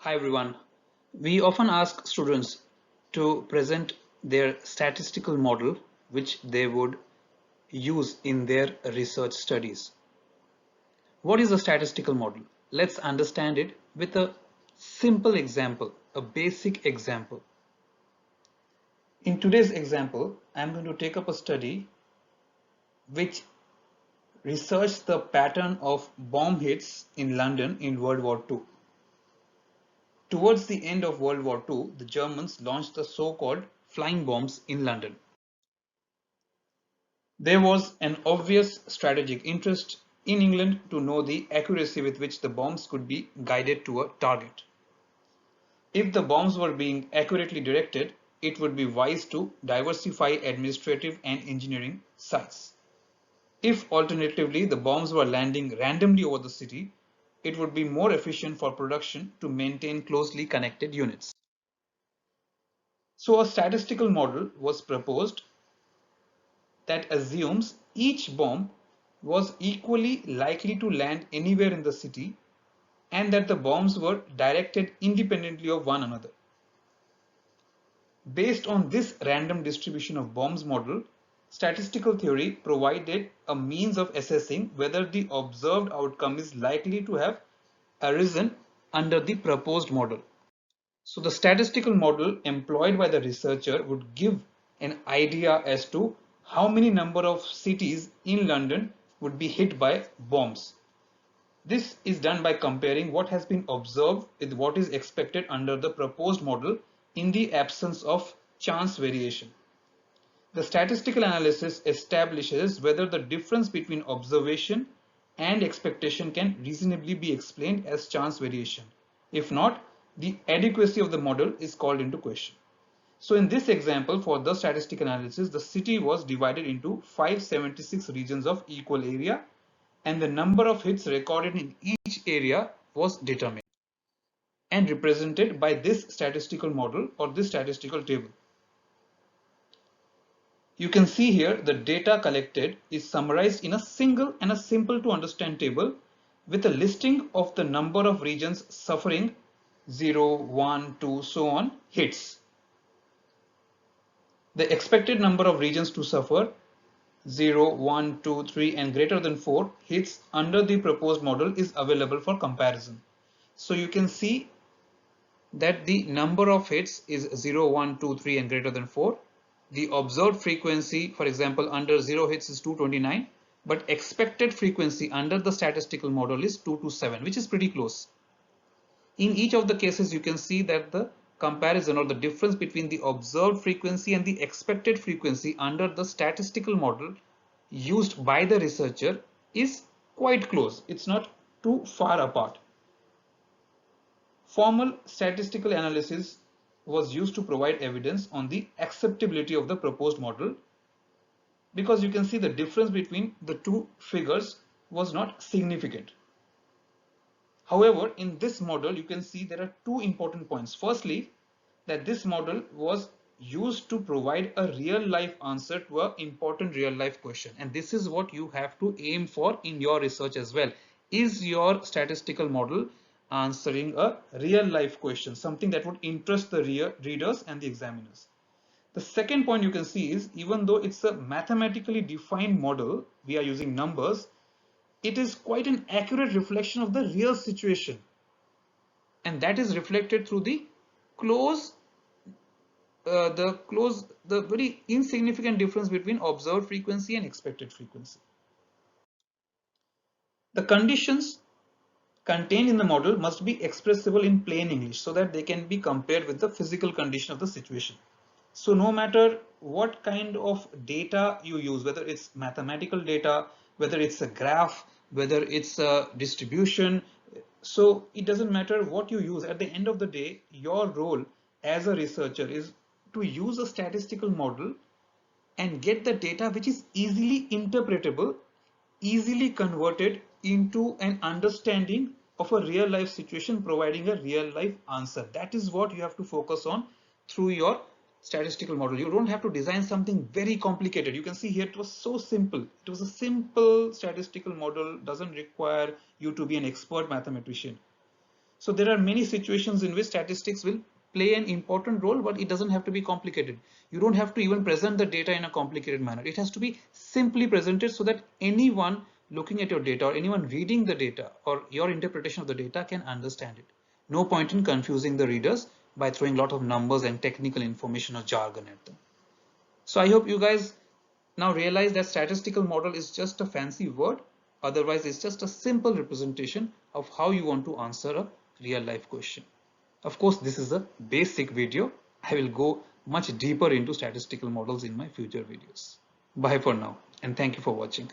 Hi everyone. We often ask students to present their statistical model which they would use in their research studies. What is a statistical model? Let's understand it with a simple example, a basic example. In today's example, I'm going to take up a study which researched the pattern of bomb hits in London in World War II. Towards the end of World War II, the Germans launched the so-called flying bombs in London. There was an obvious strategic interest in England to know the accuracy with which the bombs could be guided to a target. If the bombs were being accurately directed, it would be wise to diversify administrative and engineering sites. If alternatively the bombs were landing randomly over the city, it would be more efficient for production to maintain closely connected units. So a statistical model was proposed that assumes each bomb was equally likely to land anywhere in the city and that the bombs were directed independently of one another. Based on this random distribution of bombs model, statistical theory provided a means of assessing whether the observed outcome is likely to have arisen under the proposed model. So the statistical model employed by the researcher would give an idea as to how many number of cities in London would be hit by bombs. This is done by comparing what has been observed with what is expected under the proposed model in the absence of chance variation. The statistical analysis establishes whether the difference between observation and expectation can reasonably be explained as chance variation. If not, the adequacy of the model is called into question. So in this example, for the statistical analysis, the city was divided into 576 regions of equal area, and the number of hits recorded in each area was determined and represented by this statistical model or this statistical table. You can see here the data collected is summarized in a single and a simple to understand table with a listing of the number of regions suffering 0, 1, 2, so on hits. The expected number of regions to suffer 0, 1, 2, 3 and greater than 4 hits under the proposed model is available for comparison. So you can see that the number of hits is 0, 1, 2, 3 and greater than 4. The observed frequency, for example, under 0 hits is 229, but expected frequency under the statistical model is 227, which is pretty close. In each of the cases, you can see that the comparison or the difference between the observed frequency and the expected frequency under the statistical model used by the researcher is quite close. It's not too far apart. Formal statistical analysis was used to provide evidence on the acceptability of the proposed model, because you can see the difference between the two figures was not significant. However, in this model, you can see there are two important points. Firstly, that this model was used to provide a real life answer to an important real life question. And this is what you have to aim for in your research as well. Is your statistical model answering a real life question, something that would interest the readers and the examiners? The second point you can see is, even though it's a mathematically defined model, we are using numbers, it is quite an accurate reflection of the real situation, and that is reflected through the close the very insignificant difference between observed frequency and expected frequency. The conditions contained in the model must be expressible in plain English so that they can be compared with the physical condition of the situation. So no matter what kind of data you use, whether it's mathematical data, whether it's a graph, whether it's a distribution, so it doesn't matter what you use. At the end of the day, your role as a researcher is to use a statistical model and get the data which is easily interpretable, easily converted into an understanding of a real life situation, providing a real life answer. That is what you have to focus on through your statistical model. You don't have to design something very complicated. You can see here it was so simple. It was a simple statistical model, doesn't require you to be an expert mathematician. So there are many situations in which statistics will play an important role, but it doesn't have to be complicated. You don't have to even present the data in a complicated manner. It has to be simply presented so that anyone looking at your data or anyone reading the data or your interpretation of the data can understand it. No point in confusing the readers by throwing a lot of numbers and technical information or jargon at them. So I hope you guys now realize that statistical model is just a fancy word. Otherwise, it's just a simple representation of how you want to answer a real life question. Of course, this is a basic video. I will go much deeper into statistical models in my future videos. Bye for now, and thank you for watching.